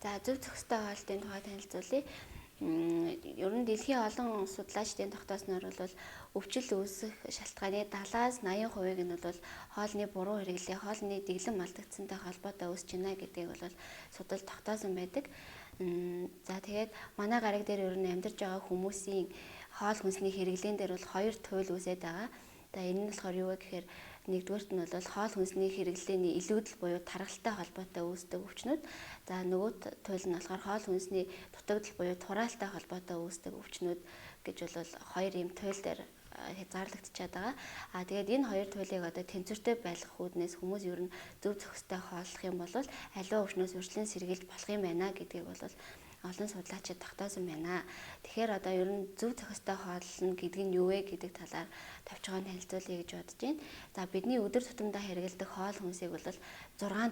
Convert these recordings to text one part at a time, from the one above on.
За зөв зохистой хоолтын тухай танилцуулъя. Ер нь дэлхийн олон судлаачдын тогтоосноор бол өвчил үүсэх шалтгааны 70-80% нь бол хоолны буруу хэрэглээ, хоолны дэглэм алдагдсантай холбоотой үүсэж байна гэдгийг бол судал тогтоосон байдаг. За тэгээд манай гараг дээр ер нь амьдарч байгаа хүмүүсийн хоол хүнсний хэрэглэн дээр бол хоёр туйл үүсээд байгаа. За энэ нь болохоор юу вэ гэхээр нэгдүгээрт нь бол хоол хүнсний хэрэглээний илүүдэл буюу тархалтай холбоотой үүсдэг өвчнүүд. За нөгөө туйл нь болохоор хоол хүнсний дутагдал буюу тураалтай холбоотой үүсдэг өвчнүүд гэж бол хоёр юм туйл дээр хязгаарлагдчихад байгаа. Тэгээд энэ хоёр туйлыг одоо тэнцвэртэй байлгах үүднээс хүмүүс ер нь зөв зохистой хооллох юм бол аливаа өвчнөөс үржлэн сэргийлж болох юм байна гэдгийг бол олон судлаачид тогтоосон байна. Тэгэхээр одоо ер нь зөв зохистой хооллол гэдэг нь юу вэ гэдэг талаар товчхон танилцуулъя гэж бодож байна. За бидний өдөр тутамдаа хэрэглэдэг хоол хүнсийг бол 6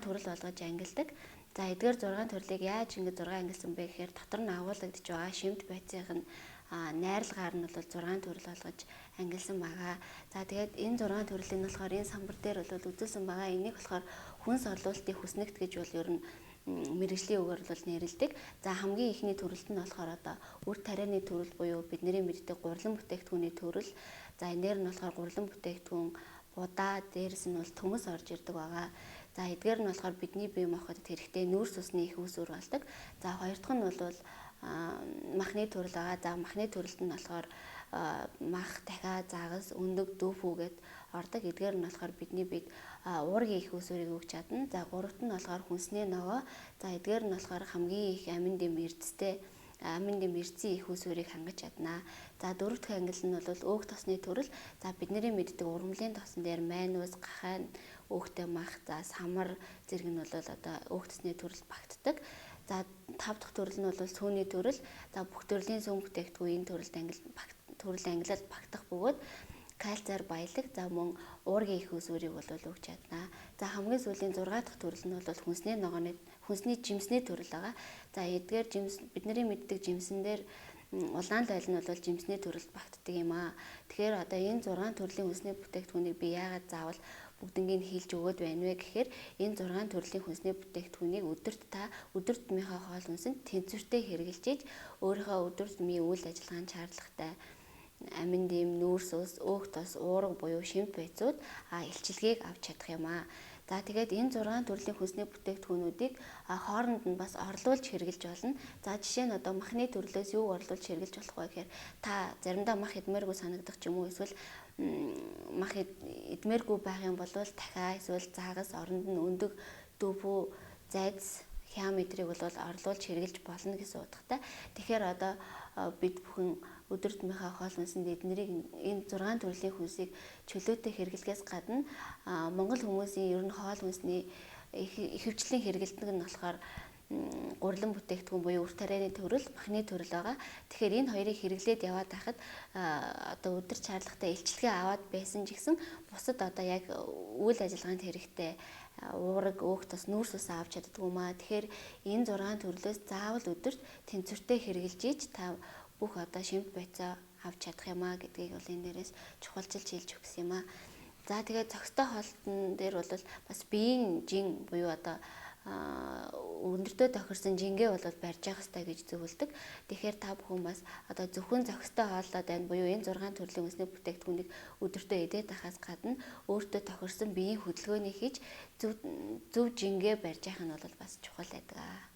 төрөл болгож ангилдаг. За эдгээр 6 төрлийг яаж ингэ 6 ангилсан бэ гэхээр дотор нь агуулгадж байгаа шимт байцынх нь найралгаар нь бол 6 төрөл болгож ангилсан байгаа. За тэгээд энэ 6 төрлийг нь болохоор энэ самбар дээр бол үзүүлсэн байгаа. Энийг болохоор хүнс орлуулалтын хүснэгт гэж бол ер нь мэргэжлийн үгээр бол нэрлэдэг. За хамгийн ихний төрөлт нь болохоор одоо үр тарианы төрөл буюу бидний мэддэг гурлан бүтээгдэхүүний төрөл. За энээр нь болохоор гурлан бүтээгдэхүүн будаа, дээрс нь бол төмөс орж ирдэг байгаа. За эдгээр нь болохоор бидний бие махбодод хэрэгтэй нүүрс усны их үүсвэр болдог. За хоёр дахь нь бол махны төрөл байгаа. За махны төрөлд нь болохоор мах, дахиа, загас, өндөг, дүүфүү гэд ордог. Эдгээр нь болохоор бидний биед уургийн их үүсвэрийг өгч чадна. За гуравт нь болохоор хүнсний ногоо. За эдгээр нь болохоор хамгийн их аминдын эрдэстэй аминдын эрдсийн их үүсвэрийг хангаж чадна. За дөрөв дэх ангил нь бол өөх тосны төрөл. За бидний мэддэг ургамлын тосон дээр майнуус, гахайн, өөхтэй мах, за самар зэрэг нь бол одоо өөх тосны төрөлд багтдаг. За тав дахь төрөл нь бол сүүний төрөл. За бүх төрлийн сүм бүтээгдэхүүн энэ төрөл ангилалд багтах бөгөөд кальцаар баялаг, за мөн уургийн их үүсвэрийг бол өгч чадна. За хамгийн сүүлийн 6 дахь төрөл нь бол хүнсний ногооны хүнсний жимсний төрөл байгаа. За эдгээр жимс бидний мэддэг жимсэн дээр улаан лойл нь бол жимсний төрөлд багтдаг юм аа. Тэгэхээр одоо энэ 6 төрлийн хүнсний бүтээгдэхүүнийг би яагаад заавал бүгднийг хийлж өгөөд байна вэ гэхээр энэ 6 төрлийн хүнсний бүтээгдэхүүнийг өдөр тутмынхаа хоол хүнсэнд тэнцвэртэй хэрэгжилж ийж өөрийнхөө өдөр тутмын үйл ажиллагаанд шаардлагатай амин дэм, нүүрс ус, өөх тос, уурга буюу шимт байцууд илчилгээг авч чадах юм аа. За тэгээд энэ 6 төрлийн хүнсний бүтээгдэхүүнүүдийг хооронд нь бас орлуулж хэрэгжилж болно. За жишээ нь одоо махны төрлөөс юу орлуулж хэрэгжилж болох вэ гэхээр та заримдаа мах идмээргүй санагдах ч юм уу, эсвэл мах идмээргүй байх юм бол дахиа эсвэл заагас, оронд нь өндөг, дүүфүү, зайц, хяаметрийг бол орлуулж хэрэгжилж болно гэсэн утгатай. Тэгэхээр одоо бид бүхэн өдөр тутмынхаа хоол хүнсэнд эднэрийг энэ 6 төрлийн хүнсийг чөлөөтэй хэрэглэхээс гадна Монгол хүмүүсийн ер нь хоол хүнсний ихэвчлэн хэрэглэдэг нь болохоор гурлан бүтээгдэхүүн буюу үр тарианы төрөл, махны төрөл байгаа. Тэгэхээр энэ хоёрыг хэрэглээд яваад байхад одоо өдөр шаардлагатай илчилгээ аваад байсан ч гэсэн бусад одоо яг үйл ажиллагаанд хэрэгтэй уураг, өөх тос, нүүрс ус авч чаддаг юм аа. Тэгэхээр энэ 6 төрлөөс заавал өдөрт тэнцвэртэй хэрэгжилж ийж та бүх одоо шимт байцаа авч чадах юм аа гэдгийг бол энэ дээрээс чухалчилж хэлж өгсөн юм аа. За тэгээд зохистой хоолтон дээр бол бас биеийн жин буюу одоо өндөртөө тохирсон жингээ бол барьж явах хэрэгтэй гэж зөвлөдөг. Тэгэхээр та бүхэн бас одоо зөвхөн зохистой хооллоод байна буюу энэ 6 төрлийн хүнсний бүтээгдэхүүнийг өдөртөө идээд байхаас гадна өөртөө тохирсон биеийн хөдөлгөөнийг хийж зөв жингээ барьж явах нь бол бас чухал байдаг аа.